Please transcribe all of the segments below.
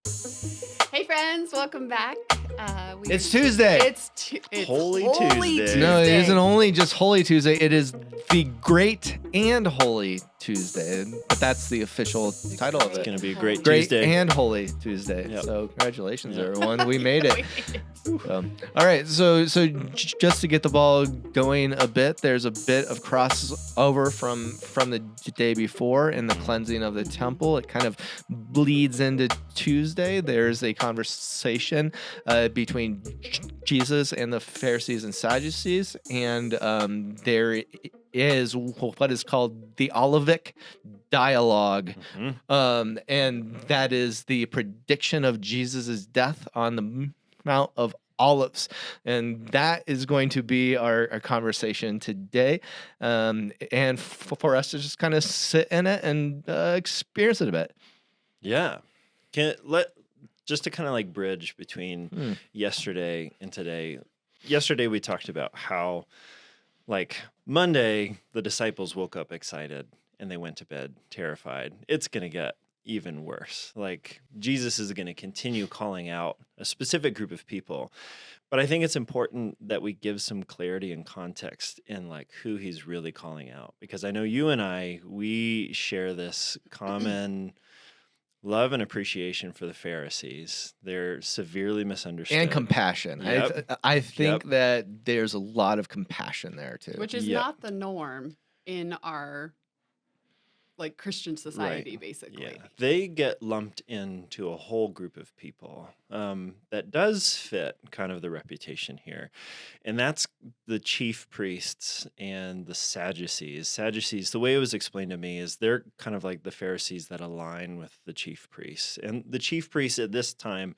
Hey friends, welcome back. It's Tuesday. It's Holy Holy Tuesday. No, it Tuesday. isn't only just Holy Tuesday. It is the Great and Holy Tuesday. But that's the official title of It's it. going to be a great Great Tuesday. and Holy Tuesday. Yep. So congratulations, Yep. everyone. We made it. We All right. So just to get the ball going a bit, there's a bit of crossover from the day before in the cleansing of the temple. It kind of bleeds into Tuesday. There's a conversation between Jesus and the Pharisees and Sadducees, and there is what is called the Olivet dialogue. And that is the prediction of Jesus's death on the Mount of Olives, and that is going to be our conversation today, and for us to just kind of sit in it and experience it a bit. Yeah. Just to kind of like bridge between yesterday and today. Yesterday we talked about how like Monday the disciples woke up excited and they went to bed terrified. It's going to get even worse. Like Jesus is going to continue calling out a specific group of people. But I think it's important that we give some clarity and context in like who he's really calling out, because I know you and we share this common love and appreciation for the Pharisees. They're severely misunderstood. And compassion. Yep. I think that there's a lot of compassion there too. which is Yep. not the norm in our like Christian society, Right. basically. Yeah, they get lumped into a whole group of people that does fit kind of the reputation here. And that's the chief priests and the Sadducees. Sadducees, the way it was explained to me is they're kind of like the Pharisees that align with the chief priests. And the chief priests at this time,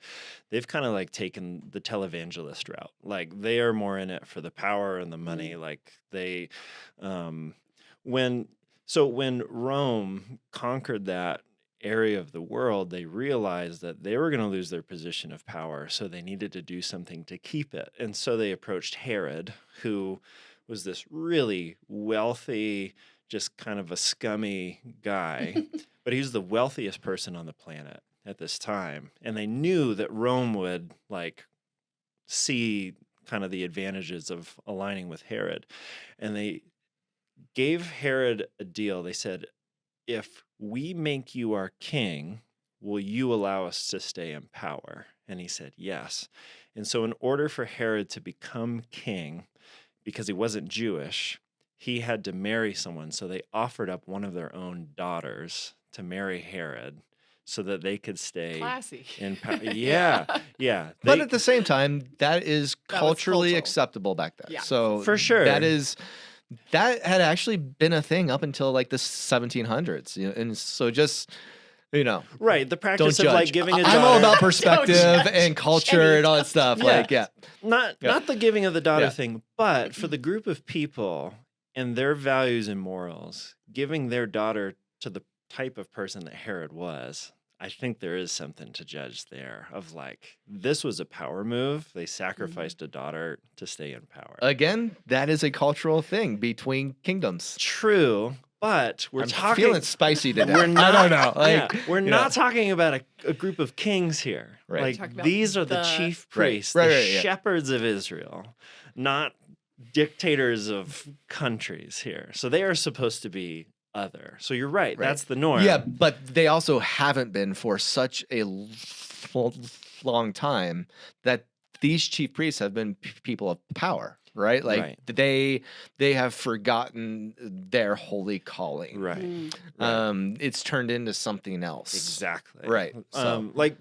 they've kind of like taken the televangelist route. Like they are more in it for the power and the money. Like they, when Rome conquered that area of the world, they realized that they were going to lose their position of power, so they needed to do something to keep it. And so they approached Herod, who was this really wealthy, just kind of a scummy guy, but he was the wealthiest person on the planet at this time. And they knew that Rome would like see kind of the advantages of aligning with Herod. And they gave Herod a deal. They said, if we make you our king, will you allow us to stay in power? And he said, yes. And so in order for Herod to become king, because he wasn't Jewish, he had to marry someone. So they offered up one of their own daughters to marry Herod so that they could stay Classy. in power. Yeah. But at the same time, that is That was culturally cultural. acceptable back then. Yeah. So For sure. That had actually been a thing up until like the 1700s, and so just Right, the don't practice judge. of like giving a daughter. I'm all about perspective judge. and culture Jenny, and all that stuff. Yeah. Yeah. Not the giving of the daughter Yeah. thing, but for the group of people and their values and morals, giving their daughter to the type of person that Herod was, I think there is something to judge there of like, this was a power move. They sacrificed a daughter to stay in power. Again, that is a cultural thing between kingdoms. True, but we're I'm talking. feeling spicy today. We're not, I don't know. Like, we're you not know. talking about a group of kings here. Right. Like Talking about these are the the- chief Right, priests, right, the right, yeah. shepherds of Israel, not dictators of countries here. So they are supposed to be other. So you're right. That's the norm. Yeah, but they also haven't been for such a long time that these chief priests have been people of power, right? Like Right. they have forgotten their holy calling. Right. It's turned into something else. Exactly. Right. So Like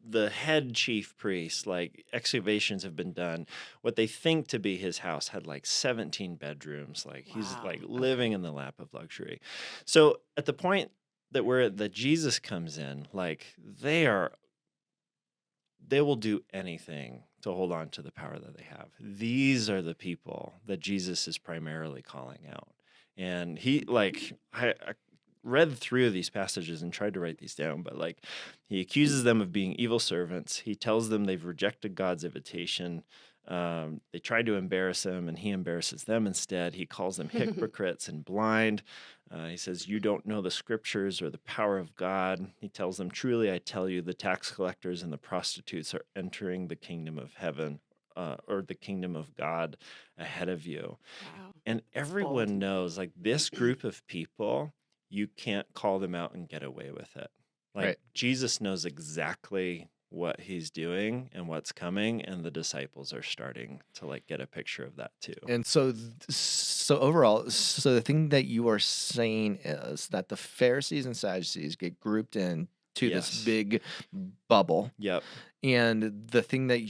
the head chief priest, like excavations have been done. What they think to be his house had like 17 bedrooms. Like he's Wow. like living in the lap of luxury. So at the point that Jesus comes in, like they will do anything to hold on to the power that they have. These are the people that Jesus is primarily calling out. And he like I read through these passages and tried to write these down, but like he accuses them of being evil servants. He tells them they've rejected God's invitation They try to embarrass him, and he embarrasses them instead. He calls them hypocrites and blind. He says, "You don't know the scriptures or the power of God." He tells them, "Truly, I tell you, the tax collectors and the prostitutes are entering the kingdom of heaven, or the kingdom of God ahead of you." Wow. And That's bold. everyone knows, like, this group of people, you can't call them out and get away with it. Like, Right. Jesus knows exactly what he's doing and what's coming, and the disciples are starting to like get a picture of that too. And so overall, so the thing that you are saying is that the Pharisees and Sadducees get grouped in to this Yes. big bubble, Yep. and the thing that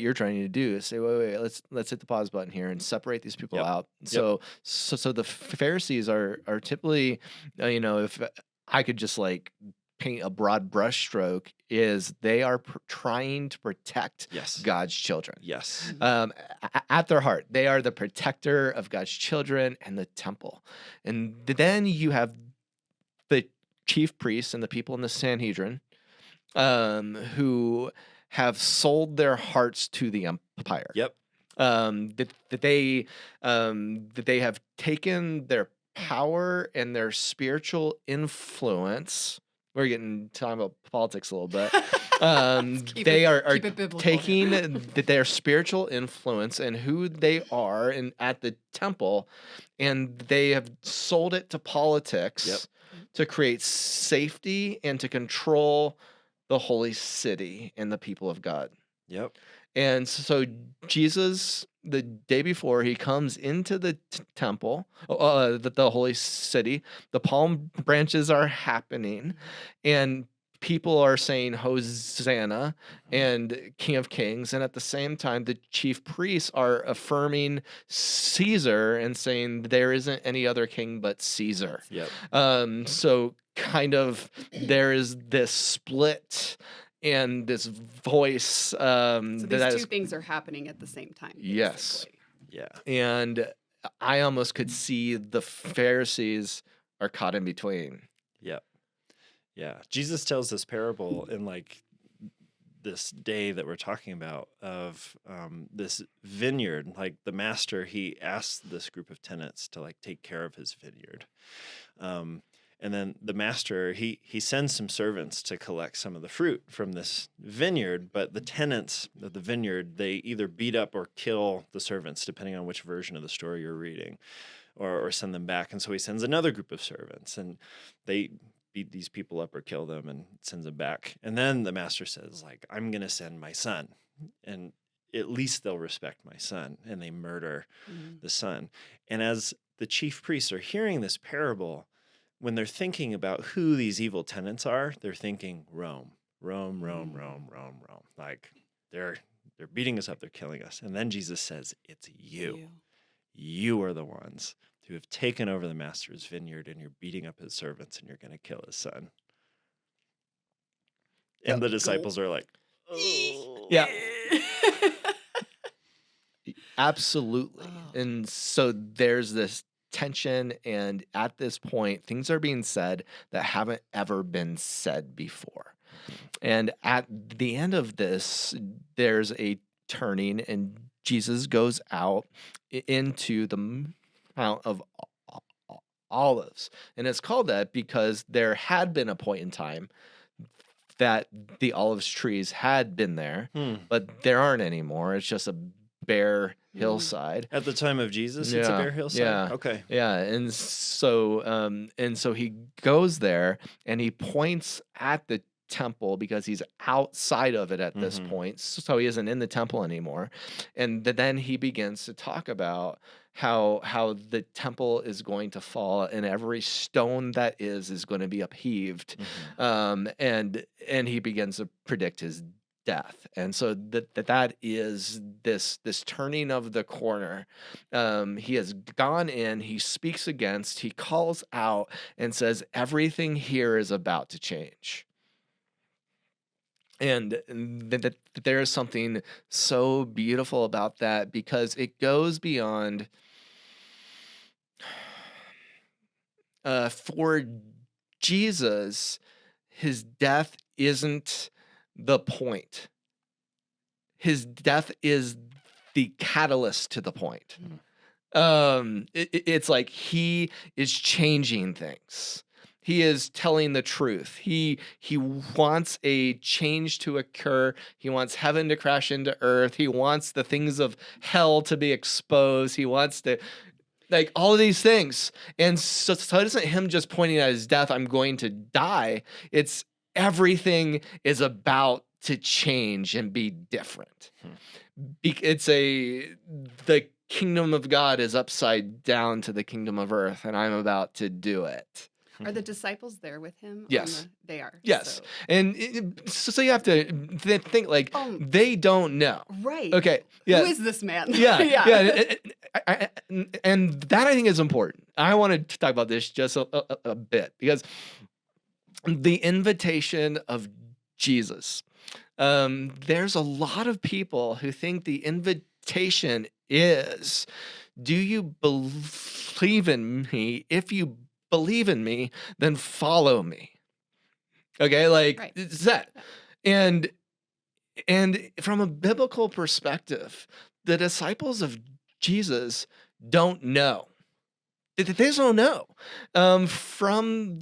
you're trying to do is say, wait, let's hit the pause button here and separate these people Yep. out. So the Pharisees are typically, if I could just like paint a broad brushstroke, is they are trying to protect Yes. God's children. Yes. At their heart, they are the protector of God's children and the temple. And then you have the chief priests and the people in the Sanhedrin, who have sold their hearts to the empire. Yep. That they have taken their power and their spiritual influence. We're getting talking about politics a little bit. They are keep it biblical. taking their spiritual influence and who they are and at the temple, and they have sold it to politics. Yep. To create safety and to control the holy city and the people of God. Yep. And so Jesus, the day before he comes into the temple, the holy city, the palm branches are happening, and people are saying Hosanna and King of Kings. And at the same time, the chief priests are affirming Caesar and saying there isn't any other king but Caesar. Yep. So kind of there is this split and this voice. So these that two is, things are happening at the same time. Yes. basically. Yeah. and I almost could see the Pharisees are caught in between. Yep. Yeah. Jesus tells this parable in like this day that we're talking about of this vineyard. Like the master, he asks this group of tenants to like take care of his vineyard. And then the master, he sends some servants to collect some of the fruit from this vineyard, but the tenants of the vineyard, they either beat up or kill the servants, depending on which version of the story you're reading, or send them back. And so he sends another group of servants, and they beat these people up or kill them and sends them back. And then the master says, like, I'm going to send my son, and at least they'll respect my son, and they murder the son. And as the chief priests are hearing this parable, when they're thinking about who these evil tenants are, they're thinking Rome. Like they're beating us up, they're killing us. And then Jesus says, it's you. You are the ones who have taken over the master's vineyard, and you're beating up his servants, and you're going to kill his son. And the disciples are like, oh. Yeah. Absolutely. Oh. And so there's this tension, and at this point things are being said that haven't ever been said before. And at the end of this, there's a turning, and Jesus goes out into the Mount of Olives. And it's called that because there had been a point in time that the olive trees had been there, but there aren't anymore. It's just a bare hillside. At the time of Jesus, it's a bare hillside? Yeah. Okay. Yeah. And so he goes there and he points at the temple because he's outside of it at this point. So he isn't in the temple anymore. And then he begins to talk about how the temple is going to fall and every stone that is going to be upheaved. And he begins to predict his death. And so that is this turning of the corner. He has gone in, he speaks against, he calls out and says everything here is about to change. And there is something so beautiful about that because it goes beyond for Jesus, his death isn't the point. His death is the catalyst to the point. It's like he is changing things. He is telling the truth. He wants a change to occur. He wants heaven to crash into earth. He wants the things of hell to be exposed. He wants to, like, all of these things. And so it isn't him just pointing at his death, I'm going to die. It's everything is about to change and be different. It's the kingdom of God is upside down to the kingdom of earth, and I'm about to do it. Are the disciples there with him? Yes. They are. Yes. So. And so you have to think, like, they don't know. Right. Okay. Yeah. Who is this man? Yeah. Yeah. And that, I think, is important. I wanted to talk about this just a bit, because the invitation of Jesus, there's a lot of people who think the invitation is, do you believe in me? If you believe in me, then follow me. Okay, like, Right. It's that. And from a biblical perspective, the disciples of Jesus don't know. They just don't know. From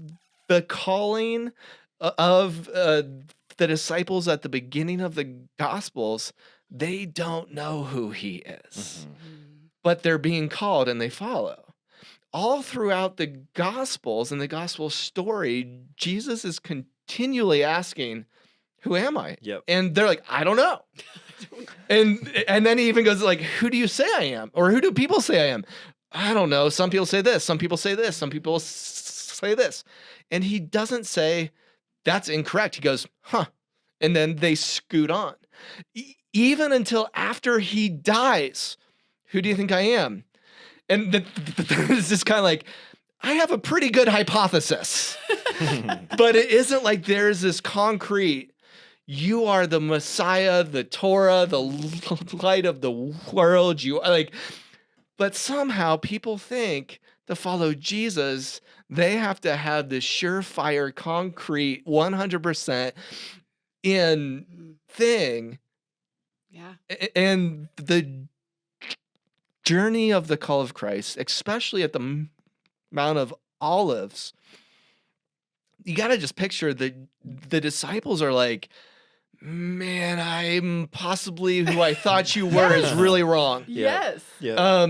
the calling of the disciples at the beginning of the Gospels, they don't know who he is. But they're being called and they follow. All throughout the Gospels and the Gospel story, Jesus is continually asking, who am I? Yep. And they're like, I don't know. And then he even goes like, who do you say I am? Or who do people say I am? I don't know. Some people say this. Some people say this. Some people say this. And he doesn't say, that's incorrect. He goes, huh. And then they scoot on. Even until after he dies, who do you think I am? And it's just kind of like, I have a pretty good hypothesis. But it isn't like there's this concrete, you are the Messiah, the Torah, the light of the world. You are like, but somehow people think to follow Jesus, they have to have this surefire, concrete, 100% in thing. Yeah. And the journey of the call of Christ, especially at the Mount of Olives, you got to just picture the disciples are like, man, I'm possibly who I thought you were is really wrong. Yes. Yeah.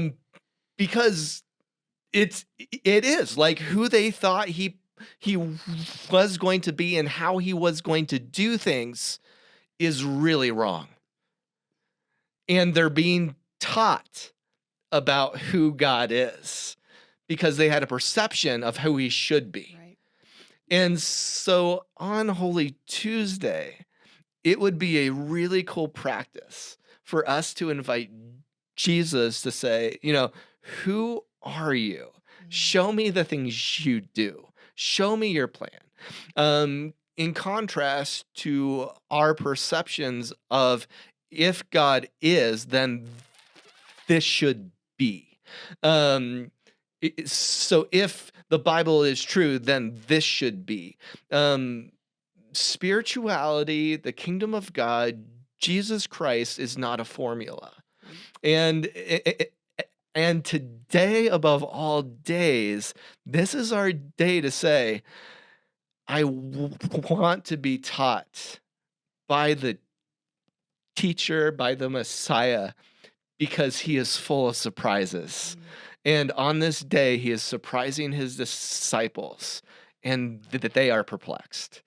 Because it is like who they thought he was going to be and how he was going to do things is really wrong. And they're being taught about who God is because they had a perception of who he should be. Right. And so on Holy Tuesday, it would be a really cool practice for us to invite Jesus to say, who are you? Show me the things you do. Show me your plan. In contrast to our perceptions of if God is, then this should be. So if the Bible is true, then this should be. Spirituality, the kingdom of God, Jesus Christ is not a formula. And today, above all days, this is our day to say, I want to be taught by the teacher, by the Messiah, because he is full of surprises. And on this day, he is surprising his disciples, and that they are perplexed.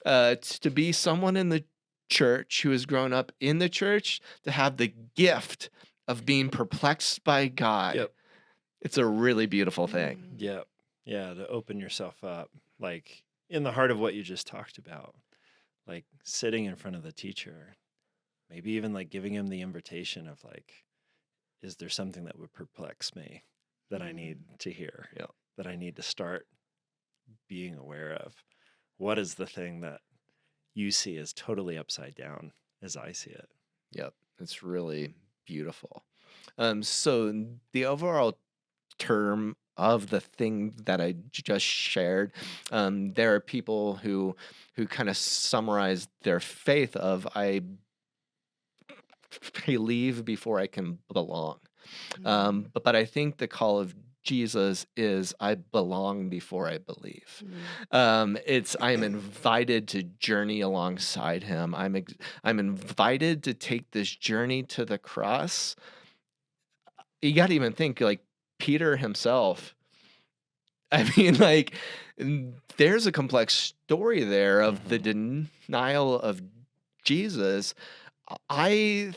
To be someone in the church who has grown up in the church, to have the gift of being perplexed by God, Yep. It's a really beautiful thing. Yep. Yeah, to open yourself up, like in the heart of what you just talked about, like sitting in front of the teacher, maybe even like giving him the invitation of like, is there something that would perplex me that I need to hear, that I need to start being aware of? What is the thing that you see as totally upside down as I see it? Yep, it's really beautiful. So the overall term of the thing that I just shared, there are people who kind of summarize their faith of, I believe before I can belong. Mm. But I think the call of Jesus is I belong before I believe. It's I'm invited to journey alongside him. I'm invited to take this journey to the cross. You got to even think like Peter himself. I mean, like, there's a complex story there of the denial of Jesus. I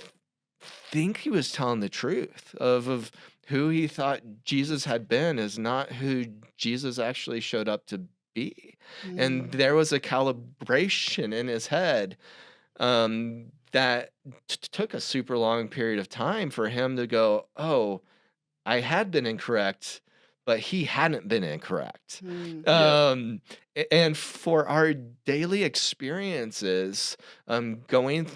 think he was telling the truth of who he thought Jesus had been is not who Jesus actually showed up to be. And Mm. there was a calibration in his head that took a super long period of time for him to go, oh, I had been incorrect, but he hadn't been incorrect. Mm. Yep. And for our daily experiences, going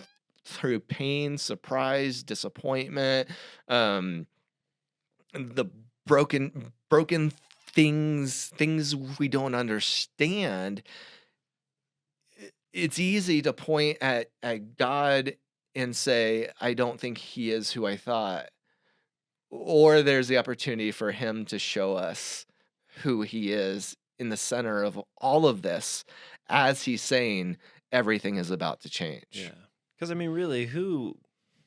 through pain, surprise, disappointment, the broken things we don't understand, it's easy to point at God and say, I don't think he is who I thought. Or there's the opportunity for him to show us who he is in the center of all of this as he's saying everything is about to change. Yeah. Because, I mean, really, who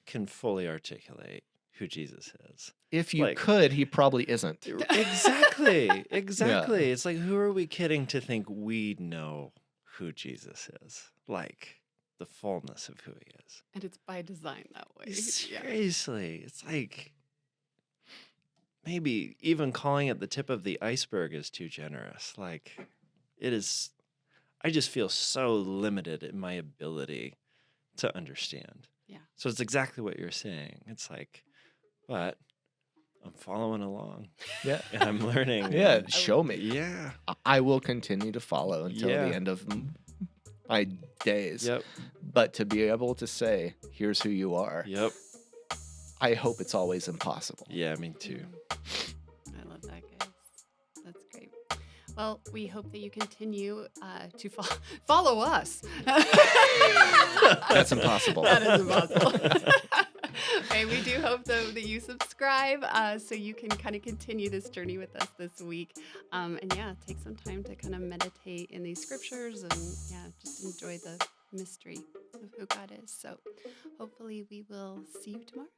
can fully articulate who Jesus is? If you Like- could, he probably isn't. Exactly. Exactly. It's like, who are we kidding to think we know who Jesus is? Like, the fullness of who he is. And it's by design that way. Yeah. Seriously. It's like, maybe even calling it the tip of the iceberg is too generous. Like, it is, I just feel so limited in my ability to understand. Yeah. So it's exactly what you're saying. It's like, but I'm following along Yeah. and I'm learning. Yeah, and- show me. Yeah. I will continue to follow until Yeah. the end of my days. Yep. But to be able to say, here's who you are, Yep. I hope it's always impossible. Yeah, me too. I love that, guys. That's great. Well, we hope that you continue to follow us. That's impossible. That is impossible. Okay, we do hope, though, that you subscribe so you can kind of continue this journey with us this week. And yeah, take some time to kind of meditate in these scriptures and yeah, just enjoy the mystery of who God is. So hopefully we will see you tomorrow.